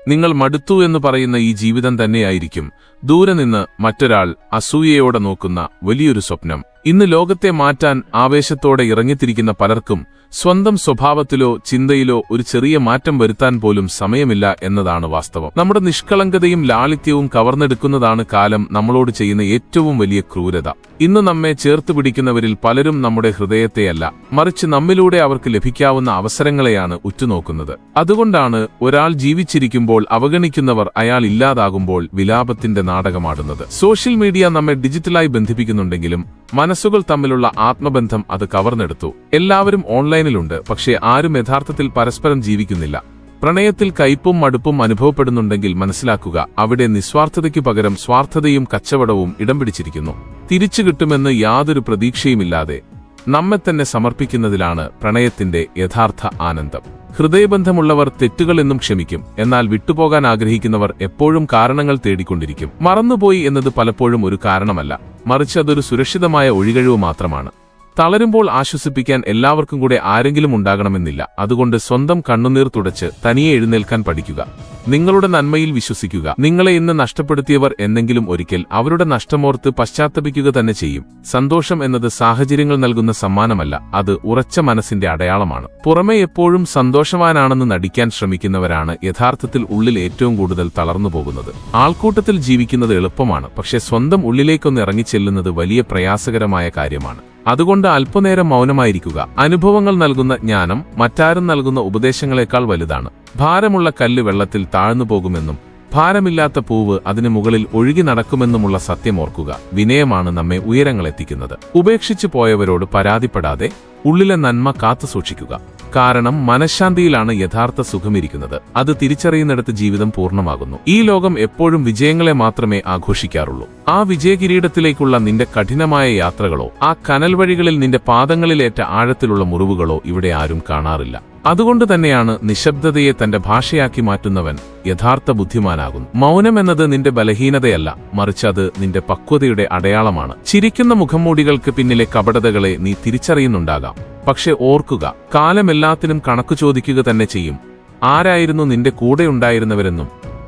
നിങ്ങൾ മടുത്തു എന്ന് പറയുന്ന ഈ ജീവിതം തന്നെയായിരിക്കും ദൂരെ നിന്ന് മറ്റൊരാൾ അസൂയയോടെ നോക്കുന്ന വലിയൊരു സ്വപ്നം. ഇന്ന് ലോകത്തെ മാറ്റാൻ ആവേശത്തോടെ ഇറങ്ങിത്തിരിക്കുന്ന പലർക്കും സ്വന്തം സ്വഭാവത്തിലോ ചിന്തയിലോ ഒരു ചെറിയ മാറ്റം വരുത്താൻ പോലും സമയമില്ല എന്നതാണ് വാസ്തവം. നമ്മുടെ നിഷ്കളങ്കതയും ലാളിത്യവും കവർന്നെടുക്കുന്നതാണ് കാലം നമ്മളോട് ചെയ്യുന്ന ഏറ്റവും വലിയ ക്രൂരത. ഇന്ന് നമ്മെ ചേർത്ത് പിടിക്കുന്നവരിൽ പലരും നമ്മുടെ ഹൃദയത്തെയല്ല, മറിച്ച് നമ്മിലൂടെ അവർക്ക് ലഭിക്കാവുന്ന അവസരങ്ങളെയാണ് ഉറ്റുനോക്കുന്നത്. അതുകൊണ്ടാണ് ഒരാൾ ജീവിച്ചിരിക്കുമ്പോൾ അവഗണിക്കുന്നവർ അയാൾ ഇല്ലാതാകുമ്പോൾ വിലാപത്തിന്റെ നാടകമാടുന്നത്. സോഷ്യൽ മീഡിയ നമ്മെ ഡിജിറ്റലായി ബന്ധിപ്പിക്കുന്നുണ്ടെങ്കിലും മനസ്സുകൾ തമ്മിലുള്ള ആത്മബന്ധം അത് കവർന്നെടുത്തു. എല്ലാവരും ഓൺലൈനിലുണ്ട്, പക്ഷേ ആരും യഥാർത്ഥത്തിൽ പരസ്പരം ജീവിക്കുന്നില്ല. പ്രണയത്തിൽ കയ്പും മടുപ്പും അനുഭവപ്പെടുന്നുണ്ടെങ്കിൽ മനസ്സിലാക്കുക, അവിടെ നിസ്വാർത്ഥതയ്ക്കു പകരം സ്വാർത്ഥതയും കച്ചവടവും ഇടം പിടിച്ചിരിക്കുന്നു. തിരിച്ചു കിട്ടുമെന്ന് യാതൊരു പ്രതീക്ഷയുമില്ലാതെ നമ്മെ തന്നെ സമർപ്പിക്കുന്നതിലാണ് പ്രണയത്തിന്റെ യഥാർത്ഥ ആനന്ദം. ഹൃദയബന്ധമുള്ളവർ തെറ്റുകൾ എന്നും ക്ഷമിക്കും, എന്നാൽ വിട്ടുപോകാൻ ആഗ്രഹിക്കുന്നവർ എപ്പോഴും കാരണങ്ങൾ തേടിക്കൊണ്ടിരിക്കും. മറന്നുപോയി എന്നത് പലപ്പോഴും ഒരു കാരണമല്ല, മറിച്ച് അതൊരു സുരക്ഷിതമായ ഒഴികഴിവ് മാത്രമാണ്. തളരുമ്പോൾ ആശ്വസിപ്പിക്കാൻ എല്ലാവർക്കും കൂടെ ആരെങ്കിലും ഉണ്ടാകണമെന്നില്ല. അതുകൊണ്ട് സ്വന്തം കണ്ണുനീർ തുടച്ച് തനിയെ എഴുന്നേൽക്കാൻ പഠിക്കുക. നിങ്ങളുടെ നന്മയിൽ വിശ്വസിക്കുക. നിങ്ങളെ ഇന്ന് നഷ്ടപ്പെടുത്തിയവർ എന്നെങ്കിലും ഒരിക്കൽ അവരുടെ നഷ്ടമോർത്ത് പശ്ചാത്തപിക്കുക തന്നെ ചെയ്യും. സന്തോഷം എന്നത് സാഹചര്യങ്ങൾ നൽകുന്ന സമ്മാനമല്ല, അത് ഉറച്ച മനസ്സിന്റെ അടയാളമാണ്. പുറമെ എപ്പോഴും സന്തോഷവാനാണെന്ന് നടിക്കാൻ ശ്രമിക്കുന്നവരാണ് യഥാർത്ഥത്തിൽ ഉള്ളിൽ ഏറ്റവും കൂടുതൽ തളർന്നു പോകുന്നത്. ആൾക്കൂട്ടത്തിൽ ജീവിക്കുന്നത് എളുപ്പമാണ്, പക്ഷേ സ്വന്തം ഉള്ളിലേക്കൊന്ന് ഇറങ്ങിച്ചെല്ലുന്നത് വലിയ പ്രയാസകരമായ കാര്യമാണ്. അതുകൊണ്ട് അല്പനേരം മൗനമായിരിക്കുക. അനുഭവങ്ങൾ നൽകുന്ന ജ്ഞാനം മറ്റാരും നൽകുന്ന ഉപദേശങ്ങളെക്കാൾ വലുതാണ്. ഭാരമുള്ള കല്ല് വെള്ളത്തിൽ താഴ്ന്നു പോകുമെന്നും ഭാരമില്ലാത്ത പൂവ് അതിനു മുകളിൽ ഒഴുകി നടക്കുമെന്നുമുള്ള സത്യമോർക്കുക. വിനയമാണ് നമ്മെ ഉയരങ്ങളെത്തിക്കുന്നത്. ഉപേക്ഷിച്ചു പോയവരോട് പരാതിപ്പെടാതെ ഉള്ളിലെ നന്മ കാത്തുസൂക്ഷിക്കുക. കാരണം മനഃശാന്തിയിലാണ് യഥാർത്ഥ സുഖമിരിക്കുന്നത്. അത് തിരിച്ചറിയുന്നിടത്ത് ജീവിതം പൂർണ്ണമാകുന്നു. ഈ ലോകം എപ്പോഴും വിജയങ്ങളെ മാത്രമേ ആഘോഷിക്കാറുള്ളൂ. ആ വിജയകിരീടത്തിലേക്കുള്ള നിന്റെ കഠിനമായ യാത്രകളോ ആ കനൽ വഴികളിൽ നിന്റെ പാദങ്ങളിലേറ്റ ആഴത്തിലുള്ള മുറിവുകളോ ഇവിടെ ആരും കാണാറില്ല. അതുകൊണ്ട് തന്നെയാണ് നിശബ്ദതയെ തന്റെ ഭാഷയാക്കി മാറ്റുന്നവൻ യഥാർത്ഥ ബുദ്ധിമാനാകുന്നു. മൗനം എന്നത് നിന്റെ ബലഹീനതയല്ല, മറിച്ച് അത് നിന്റെ പക്വതയുടെ അടയാളമാണ്. ചിരിക്കുന്ന മുഖംമൂടികൾക്ക് പിന്നിലെ കപടതകളെ നീ തിരിച്ചറിയുന്നുണ്ടാകാം. പക്ഷെ ഓർക്കുക, കാലം എല്ലാത്തിനും കണക്കു ചോദിക്കുക തന്നെ ചെയ്യും. ആരായിരുന്നു നിന്റെ കൂടെയുണ്ടായിരുന്നവരെന്നും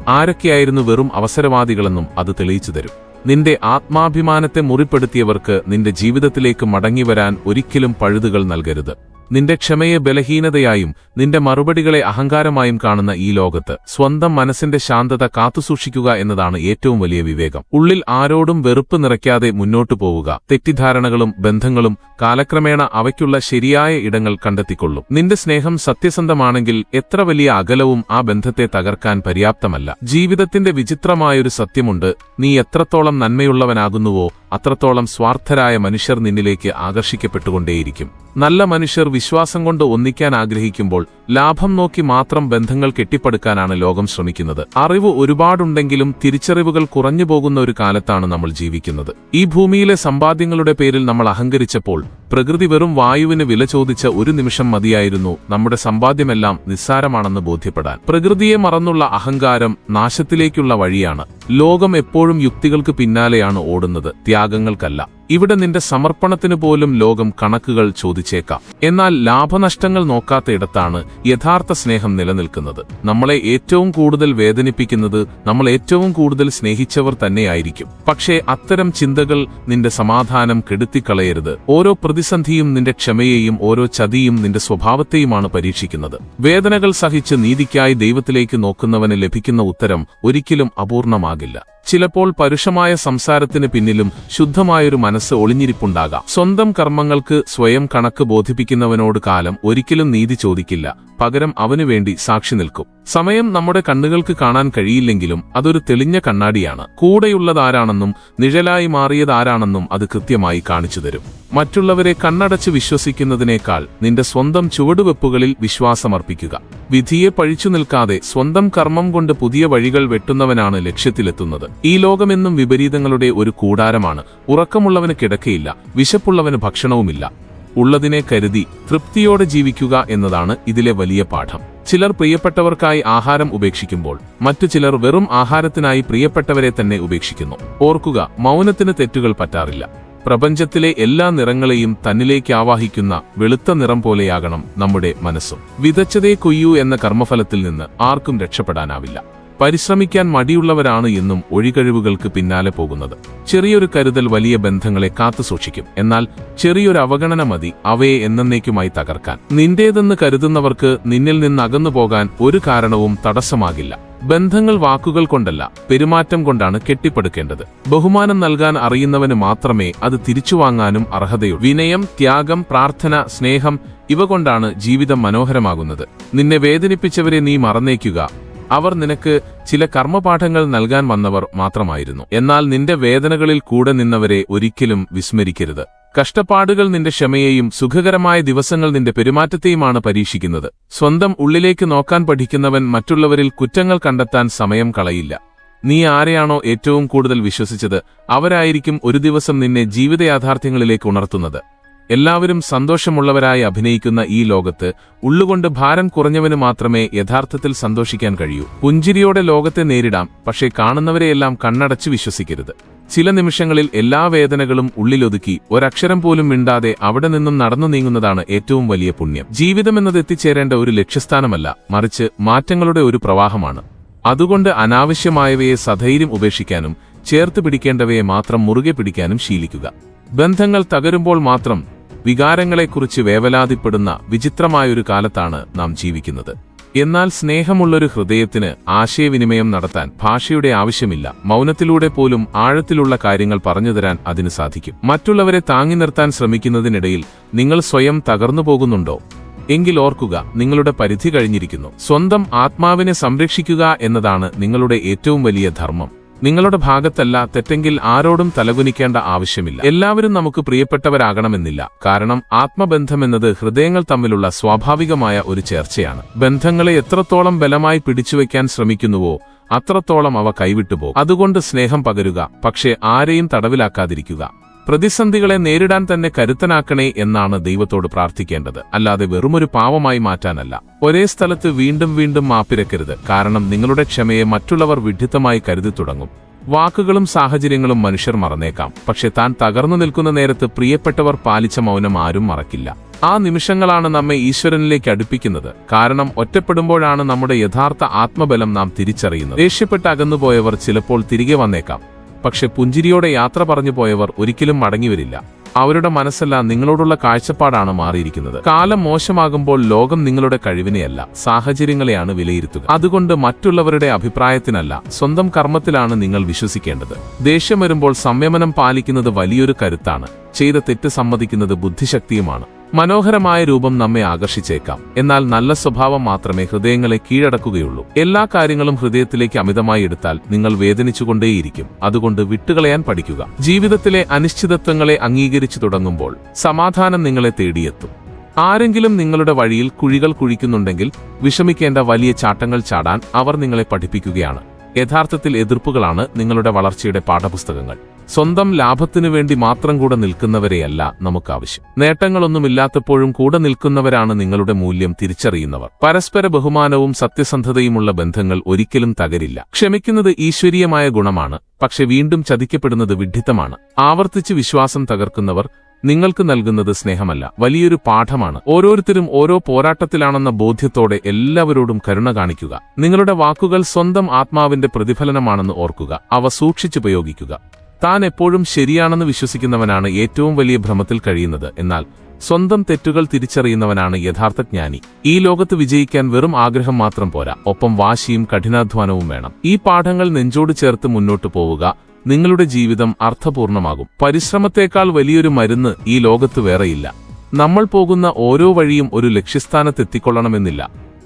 ആരൊക്കെയായിരുന്നു വെറും അവസരവാദികളെന്നും അത് തെളിയിച്ചു തരും. നിന്റെ ആത്മാഭിമാനത്തെ മുറിപ്പെടുത്തിയവർക്ക് നിന്റെ ജീവിതത്തിലേക്ക് മടങ്ങിവരാൻ ഒരിക്കലും പഴുതുകൾ നൽകരുത്. നിന്റെ ക്ഷമയെ ബലഹീനതയായും നിന്റെ മറുപടികളെ അഹങ്കാരമായും കാണുന്ന ഈ ലോകത്ത് സ്വന്തം മനസ്സിന്റെ ശാന്തത കാത്തുസൂക്ഷിക്കുക എന്നതാണ് ഏറ്റവും വലിയ വിവേകം. ഉള്ളിൽ ആരോടും വെറുപ്പ് നിറയ്ക്കാതെ മുന്നോട്ടു പോവുക. തെറ്റിദ്ധാരണകളും ബന്ധങ്ങളും കാലക്രമേണ അവയ്ക്കുള്ള ശരിയായ ഇടങ്ങൾ കണ്ടെത്തിക്കൊള്ളും. നിന്റെ സ്നേഹം സത്യസന്ധമാണെങ്കിൽ എത്ര വലിയ അകലവും ആ ബന്ധത്തെ തകർക്കാൻ പര്യാപ്തമല്ല. ജീവിതത്തിന്റെ വിചിത്രമായൊരു സത്യമുണ്ട്: നീ എത്രത്തോളം നന്മയുള്ളവനാകുന്നുവോ അത്രത്തോളം സ്വാർത്ഥരായ മനുഷ്യർ നിന്നിലേക്ക് ആകർഷിക്കപ്പെട്ടുകൊണ്ടേയിരിക്കും. നല്ല മനുഷ്യർ വിശ്വാസം കൊണ്ട് ഒന്നിക്കാൻ ആഗ്രഹിക്കുമ്പോൾ ലാഭം നോക്കി മാത്രം ബന്ധങ്ങൾ കെട്ടിപ്പടുക്കാനാണ് ലോകം ശ്രമിക്കുന്നത്. അറിവ് ഒരുപാടുണ്ടെങ്കിലും തിരിച്ചറിവുകൾ കുറഞ്ഞു പോകുന്ന ഒരു കാലത്താണ് നമ്മൾ ജീവിക്കുന്നത്. ഈ ഭൂമിയിലെ സമ്പാദ്യങ്ങളുടെ പേരിൽ നമ്മൾ അഹങ്കരിച്ചപ്പോൾ പ്രകൃതി വെറും വായുവിന് വില ചോദിച്ച ഒരു നിമിഷം മതിയായിരുന്നു നമ്മുടെ സമ്പാദ്യമെല്ലാം നിസ്സാരമാണെന്ന് ബോധ്യപ്പെടാൻ. പ്രകൃതിയെ മറന്നുള്ള അഹങ്കാരം നാശത്തിലേക്കുള്ള വഴിയാണ്. ലോകം എപ്പോഴും യുക്തികൾക്ക് പിന്നാലെയാണ് ഓടുന്നത്, ത്യാഗങ്ങൾക്കല്ല. ഇവിടെ നിന്റെ സമർപ്പണത്തിന് പോലും ലോകം കണക്കുകൾ ചോദിച്ചേക്കാം. എന്നാൽ ലാഭനഷ്ടങ്ങൾ നോക്കാത്ത ഇടത്താണ് യഥാർത്ഥ സ്നേഹം നിലനിൽക്കുന്നത്. നമ്മളെ ഏറ്റവും കൂടുതൽ വേദനിപ്പിക്കുന്നത് നമ്മൾ ഏറ്റവും കൂടുതൽ സ്നേഹിച്ചവർ തന്നെയായിരിക്കും. പക്ഷേ അത്തരം ചിന്തകൾ നിന്റെ സമാധാനം കെടുത്തിക്കളയരുത്. ഓരോ പ്രതിസന്ധിയും നിന്റെ ക്ഷമയെയും ഓരോ ചതിയും നിന്റെ സ്വഭാവത്തെയുമാണ് പരീക്ഷിക്കുന്നത്. വേദനകൾ സഹിച്ച് നീതിക്കായി ദൈവത്തിലേക്ക് നോക്കുന്നവന് ലഭിക്കുന്ന ഉത്തരം ഒരിക്കലും അപൂർണമാകില്ല. ചിലപ്പോൾ പരുഷമായ സംസാരത്തിന് പിന്നിലും ശുദ്ധമായൊരു മനസ്സ് ഒളിഞ്ഞിരിപ്പുണ്ടാകാം. സ്വന്തം കർമ്മങ്ങൾക്ക് സ്വയം കണക്ക് ബോധിപ്പിക്കുന്നവനോട് കാലം ഒരിക്കലും നീതി ചോദിക്കില്ല, പകരം അവനുവേണ്ടി സാക്ഷി നിൽക്കും. സമയം നമ്മുടെ കണ്ണുകൾക്ക് കാണാൻ കഴിയില്ലെങ്കിലും അതൊരു തെളിഞ്ഞ കണ്ണാടിയാണ്. കൂടെയുള്ളതാരാണെന്നും നിഴലായി മാറിയതാരാണെന്നും അത് കൃത്യമായി കാണിച്ചു തരും. മറ്റുള്ളവരെ കണ്ണടച്ച് വിശ്വസിക്കുന്നതിനേക്കാൾ നിന്റെ സ്വന്തം ചുവടുവെപ്പുകളിൽ വിശ്വാസമർപ്പിക്കുക. വിധിയെ പഴിച്ചു നിൽക്കാതെ സ്വന്തം കർമ്മം കൊണ്ട് പുതിയ വഴികൾ വെട്ടുന്നവനാണ് ലക്ഷ്യത്തിലെത്തുന്നത്. ഈ ലോകമെന്നും വിപരീതങ്ങളുടെ ഒരു കൂടാരമാണ്. ഉറക്കമുള്ളവന് കിടക്കയില്ല, വിശപ്പുള്ളവന് ഭക്ഷണവുമില്ല. ഉള്ളതിനെ കരുതി തൃപ്തിയോടെ ജീവിക്കുക എന്നതാണ് ഇതിലെ വലിയ പാഠം. ചിലർ പ്രിയപ്പെട്ടവർക്കായി ആഹാരം ഉപേക്ഷിക്കുമ്പോൾ മറ്റു ചിലർ വെറും ആഹാരത്തിനായി പ്രിയപ്പെട്ടവരെ തന്നെ ഉപേക്ഷിക്കുന്നു. ഓർക്കുക, മൗനത്തിന് തെറ്റുകൾ പറ്റാറില്ല. പ്രപഞ്ചത്തിലെ എല്ലാ നിറങ്ങളെയും തന്നിലേക്ക് ആവാഹിക്കുന്ന വെളുത്ത നിറം പോലെയാകണം നമ്മുടെ മനസ്സും. വിതച്ചതേ കൊയ്യൂ എന്ന കർമ്മഫലത്തിൽ നിന്ന് ആർക്കും രക്ഷപ്പെടാനാവില്ല. പരിശ്രമിക്കാൻ മടിയുള്ളവരാണ് എന്നും ഒഴികഴിവുകൾക്ക് പിന്നാലെ പോകുന്നത്. ചെറിയൊരു കരുതൽ വലിയ ബന്ധങ്ങളെ കാത്തുസൂക്ഷിക്കും. എന്നാൽ ചെറിയൊരു അവഗണന മതി അവയെ എന്നേക്കുമായി തകർക്കാൻ. നിന്റേതെന്ന് കരുതുന്നവർക്ക് നിന്നിൽ നിന്ന് അകന്നു പോകാൻ ഒരു കാരണവും തടസ്സമാകില്ല. ബന്ധങ്ങൾ വാക്കുകൾ കൊണ്ടല്ല, പെരുമാറ്റം കൊണ്ടാണ് കെട്ടിപ്പടുക്കേണ്ടത്. ബഹുമാനം നൽകാൻ അറിയുന്നവന് മാത്രമേ അത് തിരിച്ചുവാങ്ങാനും അർഹതയുള്ളൂ. വിനയം, ത്യാഗം, പ്രാർത്ഥന, സ്നേഹം ഇവ കൊണ്ടാണ് ജീവിതം മനോഹരമാകുന്നത്. നിന്നെ വേദനിപ്പിച്ചവരെ നീ മറന്നേക്കുക. അവർ നിനക്ക് ചില കർമ്മപാഠങ്ങൾ നൽകാൻ വന്നവർ മാത്രമായിരുന്നു. എന്നാൽ നിന്റെ വേദനകളിൽ കൂടെ നിന്നവരെ ഒരിക്കലും വിസ്മരിക്കരുത്. കഷ്ടപ്പാടുകൾ നിന്റെ ക്ഷമയെയും സുഖകരമായ ദിവസങ്ങൾ നിന്റെ പെരുമാറ്റത്തെയുമാണ് പരീക്ഷിക്കുന്നത്. സ്വന്തം ഉള്ളിലേക്ക് നോക്കാൻ പഠിക്കുന്നവൻ മറ്റുള്ളവരിൽ കുറ്റങ്ങൾ കണ്ടെത്താൻ സമയം കളയില്ല. നീ ആരെയാണോ ഏറ്റവും കൂടുതൽ വിശ്വസിച്ചത്, അവരായിരിക്കും ഒരു ദിവസം നിന്നെ ജീവിത യാഥാർത്ഥ്യങ്ങളിലേക്ക് ഉണർത്തുന്നത്. എല്ലാവരും സന്തോഷമുള്ളവരായി അഭിനയിക്കുന്ന ഈ ലോകത്ത് ഉള്ളുകൊണ്ട് ഭാരം കുറഞ്ഞവന് മാത്രമേ യഥാർത്ഥത്തിൽ സന്തോഷിക്കാൻ കഴിയൂ. പുഞ്ചിരിയോടെ ലോകത്തെ നേരിടാം, പക്ഷേ കാണുന്നവരെയെല്ലാം കണ്ണടച്ച് വിശ്വസിക്കരുത്. ചില നിമിഷങ്ങളിൽ എല്ലാ വേദനകളും ഉള്ളിലൊതുക്കി ഒരക്ഷരം പോലും മിണ്ടാതെ അവിടെ നിന്നും നടന്നു നീങ്ങുന്നതാണ് ഏറ്റവും വലിയ പുണ്യം. ജീവിതമെന്നത് എത്തിച്ചേരേണ്ട ഒരു ലക്ഷ്യസ്ഥാനമല്ല, മറിച്ച് മാറ്റങ്ങളുടെ ഒരു പ്രവാഹമാണ്. അതുകൊണ്ട് അനാവശ്യമായവയെ സധൈര്യം ഉപേക്ഷിക്കാനും ചേർത്ത് പിടിക്കേണ്ടവയെ മാത്രം മുറുകെ പിടിക്കാനും ശീലിക്കുക. ബന്ധങ്ങൾ തകരുമ്പോൾ മാത്രം വികാരങ്ങളെക്കുറിച്ച് വേവലാതിപ്പെടുന്ന വിചിത്രമായൊരു കാലത്താണ് നാം ജീവിക്കുന്നത്. എന്നാൽ സ്നേഹമുള്ളൊരു ഹൃദയത്തിന് ആശയവിനിമയം നടത്താൻ ഭാഷയുടെ ആവശ്യമില്ല. മൗനത്തിലൂടെ പോലും ആഴത്തിലുള്ള കാര്യങ്ങൾ പറഞ്ഞുതരാൻ അതിന് സാധിക്കും. മറ്റുള്ളവരെ താങ്ങി നിർത്താൻ ശ്രമിക്കുന്നതിനിടയിൽ നിങ്ങൾ സ്വയം തകർന്നു പോകുന്നുണ്ടോ? എങ്കിൽ ഓർക്കുക, നിങ്ങളുടെ പരിധി കഴിഞ്ഞിരിക്കുന്നു. സ്വന്തം ആത്മാവിനെ സംരക്ഷിക്കുക എന്നതാണ് നിങ്ങളുടെ ഏറ്റവും വലിയ ധർമ്മം. നിങ്ങളുടെ ഭാഗത്തല്ല തെറ്റെങ്കിൽ ആരോടും തലകുനിക്കേണ്ട ആവശ്യമില്ല. എല്ലാവരും നമുക്ക് പ്രിയപ്പെട്ടവരാകണമെന്നില്ല. കാരണം ആത്മബന്ധമെന്നത് ഹൃദയങ്ങൾ തമ്മിലുള്ള സ്വാഭാവികമായ ഒരു ചേർച്ചയാണ്. ബന്ധങ്ങളെ എത്രത്തോളം ബലമായി പിടിച്ചുവെക്കാൻ ശ്രമിക്കുന്നുവോ അത്രത്തോളം അവ കൈവിട്ടുപോകും. അതുകൊണ്ട് സ്നേഹം പകരുക, പക്ഷേ ആരെയും തടവിലാക്കാതിരിക്കുക. പ്രതിസന്ധികളെ നേരിടാൻ തന്നെ കരുത്തനാക്കണേ എന്നാണ് ദൈവത്തോട് പ്രാർത്ഥിക്കേണ്ടത്, അല്ലാതെ വെറുമൊരു പാവമായി മാറ്റാനല്ല. ഒരേ സ്ഥലത്ത് വീണ്ടും വീണ്ടും മാപ്പിരക്കരുത്. കാരണം നിങ്ങളുടെ ക്ഷമയെ മറ്റുള്ളവർ വിഡ്ഢിത്തമായി കരുതി തുടങ്ങും. വാക്കുകളും സാഹചര്യങ്ങളും മനുഷ്യർ മറന്നേക്കാം, പക്ഷെ താൻ തകർന്നു നിൽക്കുന്ന നേരത്ത് പ്രിയപ്പെട്ടവർ പാലിച്ച മൗനം ആരും മറക്കില്ല. ആ നിമിഷങ്ങളാണ് നമ്മെ ഈശ്വരനിലേക്ക് അടുപ്പിക്കുന്നത്. കാരണം ഒറ്റപ്പെടുമ്പോഴാണ് നമ്മുടെ യഥാർത്ഥ ആത്മബലം നാം തിരിച്ചറിയുന്നത്. ദേഷ്യപ്പെട്ട് അകന്നുപോയവർ ചിലപ്പോൾ തിരികെ വന്നേക്കാം, പക്ഷെ പുഞ്ചിരിയോടെ യാത്ര പറഞ്ഞു പോയവർ ഒരിക്കലും മടങ്ങിവരില്ല. അവരുടെ മനസ്സെല്ലാം നിങ്ങളോടുള്ള കാഴ്ചപ്പാടാണ് മാറിയിരിക്കുന്നത്. കാലം മോശമാകുമ്പോൾ ലോകം നിങ്ങളുടെ കഴിവിനെയല്ല, സാഹചര്യങ്ങളെയാണ് വിലയിരുത്തുക. അതുകൊണ്ട് മറ്റുള്ളവരുടെ അഭിപ്രായത്തിനല്ല, സ്വന്തം കർമ്മത്തിലാണ് നിങ്ങൾ വിശ്വസിക്കേണ്ടത്. ദേഷ്യം വരുമ്പോൾ സംയമനം പാലിക്കുന്നത് വലിയൊരു കരുത്താണ്. ചെയ്ത തെറ്റ് സമ്മതിക്കുന്നത് ബുദ്ധിശക്തിയുമാണ്. മനോഹരമായ രൂപം നമ്മെ ആകർഷിച്ചേക്കാം, എന്നാൽ നല്ല സ്വഭാവം മാത്രമേ ഹൃദയങ്ങളെ കീഴടക്കുകയുള്ളൂ. എല്ലാ കാര്യങ്ങളും ഹൃദയത്തിലേക്ക് അമിതമായി എടുത്താൽ നിങ്ങൾ വേദനിച്ചുകൊണ്ടേയിരിക്കും. അതുകൊണ്ട് വിട്ടുകളയാൻ പഠിക്കുക. ജീവിതത്തിലെ അനിശ്ചിതത്വങ്ങളെ അംഗീകരിച്ചു തുടങ്ങുമ്പോൾ സമാധാനം നിങ്ങളെ തേടിയെത്തും. ആരെങ്കിലും നിങ്ങളുടെ വഴിയിൽ കുഴികൾ കുഴിക്കുന്നുണ്ടെങ്കിൽ വിഷമിക്കേണ്ട, വലിയ ചാട്ടങ്ങൾ ചാടാൻ അവർ നിങ്ങളെ പഠിപ്പിക്കുകയാണ്. യഥാർത്ഥത്തിൽ എതിർപ്പുകളാണ് നിങ്ങളുടെ വളർച്ചയുടെ പാഠപുസ്തകങ്ങൾ. സ്വന്തം ലാഭത്തിനു വേണ്ടി മാത്രം കൂടെ നിൽക്കുന്നവരെയല്ല നമുക്കാവശ്യം. നേട്ടങ്ങളൊന്നുമില്ലാത്തപ്പോഴും കൂടെ നിൽക്കുന്നവരാണ് നിങ്ങളുടെ മൂല്യം തിരിച്ചറിയുന്നവർ. പരസ്പര ബഹുമാനവും സത്യസന്ധതയുമുള്ള ബന്ധങ്ങൾ ഒരിക്കലും തകരില്ല. ക്ഷമിക്കുന്നത് ഈശ്വരീയമായ ഗുണമാണ്, പക്ഷെ വീണ്ടും ചതിക്കപ്പെടുന്നത് വിഡ്ഢിത്തമാണ്. ആവർത്തിച്ച് വിശ്വാസം തകർക്കുന്നവർ നിങ്ങൾക്ക് നൽകുന്നത് സ്നേഹമല്ല, വലിയൊരു പാഠമാണ്. ഓരോരുത്തരും ഓരോ പോരാട്ടത്തിലാണെന്ന ബോധ്യത്തോടെ എല്ലാവരോടും കരുണ കാണിക്കുക. നിങ്ങളുടെ വാക്കുകൾ സ്വന്തം ആത്മാവിന്റെ പ്രതിഫലനമാണെന്ന് ഓർക്കുക. അവ സൂക്ഷിച്ചുപയോഗിക്കുക. താൻ എപ്പോഴും ശരിയാണെന്ന് വിശ്വസിക്കുന്നവനാണ് ഏറ്റവും വലിയ ഭ്രമത്തിൽ കഴിയുന്നത്. എന്നാൽ സ്വന്തം തെറ്റുകൾ തിരിച്ചറിയുന്നവനാണ് യഥാർത്ഥ ജ്ഞാനി. ഈ ലോകത്ത് വിജയിക്കാൻ വെറും ആഗ്രഹം മാത്രം പോരാ, ഒപ്പം വാശിയും കഠിനാധ്വാനവും വേണം. ഈ പാഠങ്ങൾ നെഞ്ചോട് ചേർത്ത് മുന്നോട്ടു പോവുക. നിങ്ങളുടെ ജീവിതം അർത്ഥപൂർണമാകും. പരിശ്രമത്തേക്കാൾ വലിയൊരു മരുന്ന് ഈ ലോകത്ത് വേറെയില്ല. നമ്മൾ പോകുന്ന ഓരോ വഴിയും ഒരു ലക്ഷ്യസ്ഥാനത്തെത്തിക്കൊള്ളണമെന്നില്ല,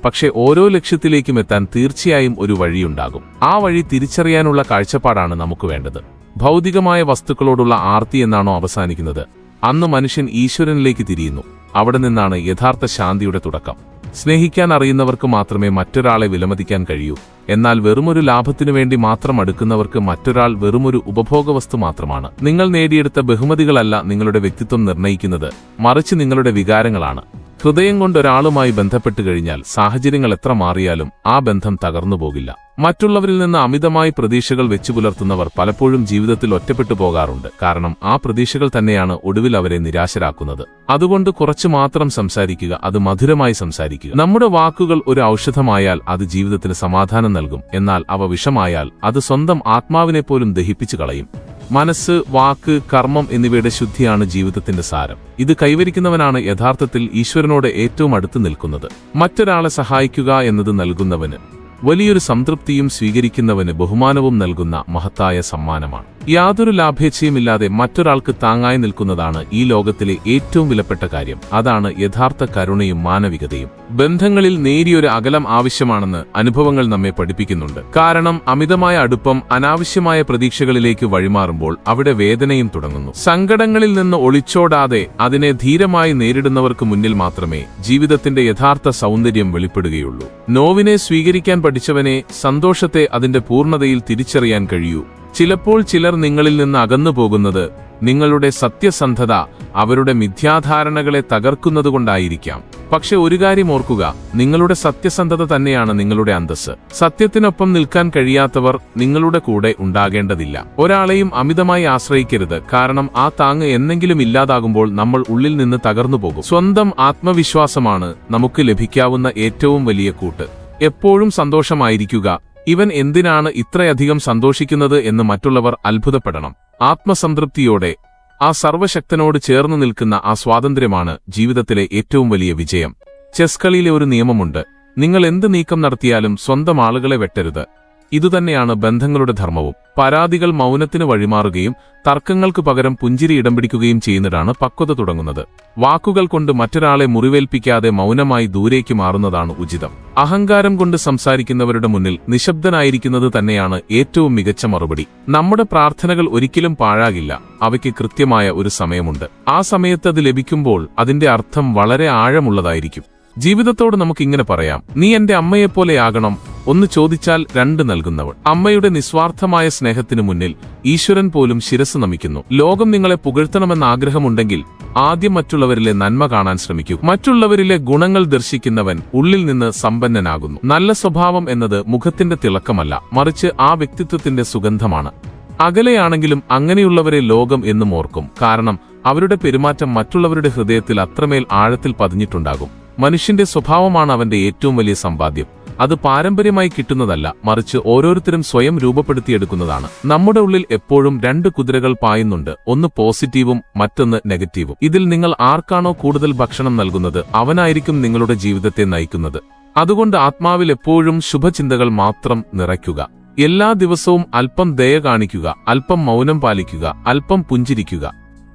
പക്ഷെ ഓരോ ലക്ഷ്യത്തിലേക്കും എത്താൻ തീർച്ചയായും ഒരു വഴിയുണ്ടാകും. ആ വഴി തിരിച്ചറിയാനുള്ള കാഴ്ചപ്പാടാണ് നമുക്ക് വേണ്ടത്. ഭൗതികമായ വസ്തുക്കളോടുള്ള ആർത്തി എന്നാണോ അവസാനിക്കുന്നത്, അന്ന് മനുഷ്യൻ ഈശ്വരനിലേക്ക് തിരിയുന്നു. അവിടെ നിന്നാണ് യഥാർത്ഥ ശാന്തിയുടെ തുടക്കം. സ്നേഹിക്കാൻ അറിയുന്നവർക്ക് മാത്രമേ മറ്റൊരാളെ വിലമതിക്കാൻ കഴിയൂ. എന്നാൽ വെറുമൊരു ലാഭത്തിനു വേണ്ടി മാത്രം അടുക്കുന്നവർക്ക് മറ്റൊരാൾ വെറുമൊരു ഉപഭോഗവസ്തു മാത്രമാണ്. നിങ്ങൾ നേടിയെടുത്ത ബഹുമതികളല്ല നിങ്ങളുടെ വ്യക്തിത്വം നിർണ്ണയിക്കുന്നത്, മറിച്ച് നിങ്ങളുടെ വികാരങ്ങളാണ്. ഹൃദയം കൊണ്ടൊരാളുമായി ബന്ധപ്പെട്ടു കഴിഞ്ഞാൽ സാഹചര്യങ്ങൾ എത്ര മാറിയാലും ആ ബന്ധം തകർന്നു പോകില്ല. മറ്റുള്ളവരിൽ നിന്ന് അമിതമായി പ്രതീക്ഷകൾ വെച്ചു പുലർത്തുന്നവർ പലപ്പോഴും ജീവിതത്തിൽ ഒറ്റപ്പെട്ടു പോകാറുണ്ട്. കാരണം ആ പ്രതീക്ഷകൾ തന്നെയാണ് ഒടുവിൽ അവരെ നിരാശരാക്കുന്നത്. അതുകൊണ്ട് കുറച്ചു മാത്രം സംസാരിക്കുക, അത് മധുരമായി സംസാരിക്കുക. നമ്മുടെ വാക്കുകൾ ഒരു ഔഷധമായാൽ അത് ജീവിതത്തിന് സമാധാനം നൽകും. എന്നാൽ അവ വിഷമായാൽ അത് സ്വന്തം ആത്മാവിനെ പോലും ദഹിപ്പിച്ചു കളയും. മനസ്സ്, വാക്ക്, കർമ്മം എന്നിവയുടെ ശുദ്ധിയാണ് ജീവിതത്തിന്റെ സാരം. ഇത് കൈവരിക്കുന്നവനാണ് യഥാർത്ഥത്തിൽ ഈശ്വരനോട് ഏറ്റവും അടുത്ത് നിൽക്കുന്നത്. മറ്റൊരാളെ സഹായിക്കുക എന്നത് നൽകുന്നവന് വലിയൊരു സംതൃപ്തിയും സ്വീകരിക്കുന്നവന് ബഹുമാനവും നൽകുന്ന മഹത്തായ സമ്മാനമാണ്. യാതൊരു ലാഭേച്ഛയുമില്ലാതെ മറ്റൊരാൾക്ക് താങ്ങായി നിൽക്കുന്നതാണ് ഈ ലോകത്തിലെ ഏറ്റവും വിലപ്പെട്ട കാര്യം. അതാണ് യഥാർത്ഥ കരുണയും മാനവികതയും. ബന്ധങ്ങളിൽ നേരിയൊരു അകലം ആവശ്യമാണെന്ന് അനുഭവങ്ങൾ നമ്മെ പഠിപ്പിക്കുന്നുണ്ട്. കാരണം അമിതമായ അടുപ്പം അനാവശ്യമായ പ്രതീക്ഷകളിലേക്ക് വഴിമാറുമ്പോൾ അവിടെ വേദനയും തുടങ്ങുന്നു. സങ്കടങ്ങളിൽ നിന്ന് ഒളിച്ചോടാതെ അതിനെ ധീരമായി നേരിടുന്നവർക്ക് മുന്നിൽ മാത്രമേ ജീവിതത്തിന്റെ യഥാർത്ഥ സൗന്ദര്യം വെളിപ്പെടുകയുള്ളൂ. നോവിനെ സ്വീകരിക്കാൻ പഠിച്ചവനെ സന്തോഷത്തെ അതിന്റെ പൂർണ്ണതയിൽ തിരിച്ചറിയാൻ കഴിയൂ. ചിലപ്പോൾ ചിലർ നിങ്ങളിൽ നിന്ന് അകന്നു പോകുന്നത് നിങ്ങളുടെ സത്യസന്ധത അവരുടെ മിഥ്യാധാരണകളെ തകർക്കുന്നതുകൊണ്ടായിരിക്കാം. പക്ഷെ ഒരു കാര്യം ഓർക്കുക, നിങ്ങളുടെ സത്യസന്ധത തന്നെയാണ് നിങ്ങളുടെ അന്തസ്സ്. സത്യത്തിനൊപ്പം നിൽക്കാൻ കഴിയാത്തവർ നിങ്ങളുടെ കൂടെ ഉണ്ടാകേണ്ടതില്ല. ഒരാളെയും അമിതമായി ആശ്രയിക്കരുത്. കാരണം ആ താങ്ങ് എന്നെങ്കിലും ഇല്ലാതാകുമ്പോൾ നമ്മൾ ഉള്ളിൽ നിന്ന് തകർന്നു പോകും. സ്വന്തം ആത്മവിശ്വാസമാണ് നമുക്ക് ലഭിക്കാവുന്ന ഏറ്റവും വലിയ കൂട്ട്. എപ്പോഴും സന്തോഷമായിരിക്കുക. ഇവൻ എന്തിനാണ് ഇത്രയധികം സന്തോഷിക്കുന്നത് എന്ന് മറ്റുള്ളവർ അത്ഭുതപ്പെടണം. ആത്മസംതൃപ്തിയോടെ ആ സർവശക്തനോട് ചേർന്നു നിൽക്കുന്ന ആ സ്വാതന്ത്ര്യമാണ് ജീവിതത്തിലെ ഏറ്റവും വലിയ വിജയം. ചെസ് കളിയിലെ ഒരു നിയമമുണ്ട്: നിങ്ങൾ എന്ത് നീക്കം നടത്തിയാലും സ്വന്തം ആളുകളെ വെട്ടരുത്. ഇതുതന്നെയാണ് ബന്ധങ്ങളുടെ ധർമ്മവും. പരാതികൾ മൗനത്തിന് വഴിമാറുകയും തർക്കങ്ങൾക്ക് പകരം പുഞ്ചിരി ഇടം പിടിക്കുകയും ചെയ്യുന്നതാണ് പക്വത തുടങ്ങുന്നത്. വാക്കുകൾ കൊണ്ട് മറ്റൊരാളെ മുറിവേൽപ്പിക്കാതെ മൗനമായി ദൂരേക്ക് മാറുന്നതാണ് ഉചിതം. അഹങ്കാരം കൊണ്ട് സംസാരിക്കുന്നവരുടെ മുന്നിൽ നിശബ്ദനായിരിക്കുന്നത് തന്നെയാണ് ഏറ്റവും മികച്ച മറുപടി. നമ്മുടെ പ്രാർത്ഥനകൾ ഒരിക്കലും പാഴാകില്ല. അവയ്ക്ക് കൃത്യമായ ഒരു സമയമുണ്ട്. ആ സമയത്ത് അത് ലഭിക്കുമ്പോൾ അതിന്റെ അർത്ഥം വളരെ ആഴമുള്ളതായിരിക്കും. ജീവിതത്തോട് നമുക്കിങ്ങനെ പറയാം: നീ എന്റെ അമ്മയെപ്പോലെയാകണം. ഒന്ന് ചോദിച്ചാൽ രണ്ട് നൽകുന്നവൾ. അമ്മയുടെ നിസ്വാർത്ഥമായ സ്നേഹത്തിനു മുന്നിൽ ഈശ്വരൻ പോലും ശിരസ് നമിക്കുന്നു. ലോകം നിങ്ങളെ പുകഴ്ത്തണമെന്ന ആഗ്രഹമുണ്ടെങ്കിൽ ആദ്യം മറ്റുള്ളവരിലെ നന്മ കാണാൻ ശ്രമിക്കൂ. മറ്റുള്ളവരിലെ ഗുണങ്ങൾ ദർശിക്കുന്നവൻ ഉള്ളിൽ നിന്ന് സമ്പന്നനാകുന്നു. നല്ല സ്വഭാവം എന്നത് മുഖത്തിന്റെ തിളക്കമല്ല, മറിച്ച് ആ വ്യക്തിത്വത്തിന്റെ സുഗന്ധമാണ്. അകലെയാണെങ്കിലും അങ്ങനെയുള്ളവരെ ലോകം എന്നും ഓർക്കും. കാരണം അവരുടെ പെരുമാറ്റം മറ്റുള്ളവരുടെ ഹൃദയത്തിൽ അത്രമേൽ ആഴത്തിൽ പതിഞ്ഞിട്ടുണ്ടാകും. മനുഷ്യന്റെ സ്വഭാവമാണ് അവന്റെ ഏറ്റവും വലിയ സമ്പാദ്യം. അത് പാരമ്പര്യമായി കിട്ടുന്നതല്ല, മറിച്ച് ഓരോരുത്തരും സ്വയം രൂപപ്പെടുത്തിയെടുക്കുന്നതാണ്. നമ്മുടെ ഉള്ളിൽ എപ്പോഴും രണ്ട് കുതിരകൾ പായുന്നുണ്ട്. ഒന്ന് പോസിറ്റീവും മറ്റൊന്ന് നെഗറ്റീവും. ഇതിൽ നിങ്ങൾ ആർക്കാണോ കൂടുതൽ ഭക്ഷണം നൽകുന്നത് അവനായിരിക്കും നിങ്ങളുടെ ജീവിതത്തെ നയിക്കുന്നത്. അതുകൊണ്ട് ആത്മാവിൽ എപ്പോഴും ശുഭചിന്തകൾ മാത്രം നിറയ്ക്കുക. എല്ലാ ദിവസവും അല്പം ദയ കാണിക്കുക, അല്പം മൗനം പാലിക്കുക, അല്പം പുഞ്ചിരിക്കുക.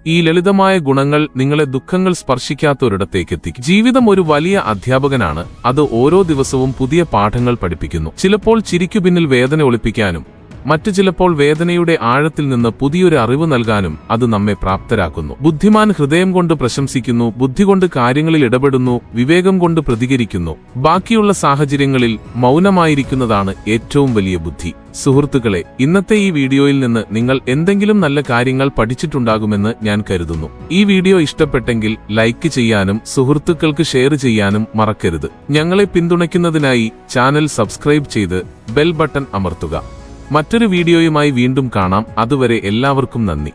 ഈ ലളിതമായ ഗുണങ്ങൾ നിങ്ങളെ ദുഃഖങ്ങൾ സ്പർശിക്കാത്തൊരിടത്തേക്കെത്തിക്കും. ജീവിതം ഒരു വലിയ അധ്യാപകനാണ്. അത് ഓരോ ദിവസവും പുതിയ പാഠങ്ങൾ പഠിപ്പിക്കുന്നു. ചിലപ്പോൾ ചിരിക്കു പിന്നിൽ വേദന ഒളിപ്പിക്കാനും മറ്റു ചിലപ്പോൾ വേദനയുടെ ആഴത്തിൽ നിന്ന് പുതിയൊരു അറിവ് നൽകാനും അത് നമ്മെ പ്രാപ്തരാക്കുന്നു. ബുദ്ധിമാൻ ഹൃദയം കൊണ്ട് പ്രശംസിക്കുന്നു, ബുദ്ധി കൊണ്ട് കാര്യങ്ങളിൽ ഇടപെടുന്നു, വിവേകം കൊണ്ട് പ്രതികരിക്കുന്നു. ബാക്കിയുള്ള സാഹചര്യങ്ങളിൽ മൗനമായിരിക്കുന്നതാണ് ഏറ്റവും വലിയ ബുദ്ധി. സുഹൃത്തുക്കളെ, ഇന്നത്തെ ഈ വീഡിയോയിൽ നിന്ന് നിങ്ങൾ എന്തെങ്കിലും നല്ല കാര്യങ്ങൾ പഠിച്ചിട്ടുണ്ടാകുമെന്ന് ഞാൻ കരുതുന്നു. ഈ വീഡിയോ ഇഷ്ടപ്പെട്ടെങ്കിൽ ലൈക്ക് ചെയ്യാനും സുഹൃത്തുക്കൾക്ക് ഷെയർ ചെയ്യാനും മറക്കരുത്. ഞങ്ങളെ പിന്തുണയ്ക്കുന്നതിനായി ചാനൽ സബ്സ്ക്രൈബ് ചെയ്ത് ബെൽ ബട്ടൺ അമർത്തുക. മറ്റൊരു വീഡിയോയുമായി വീണ്ടും കാണാം. അതുവരെ എല്ലാവർക്കും നന്ദി.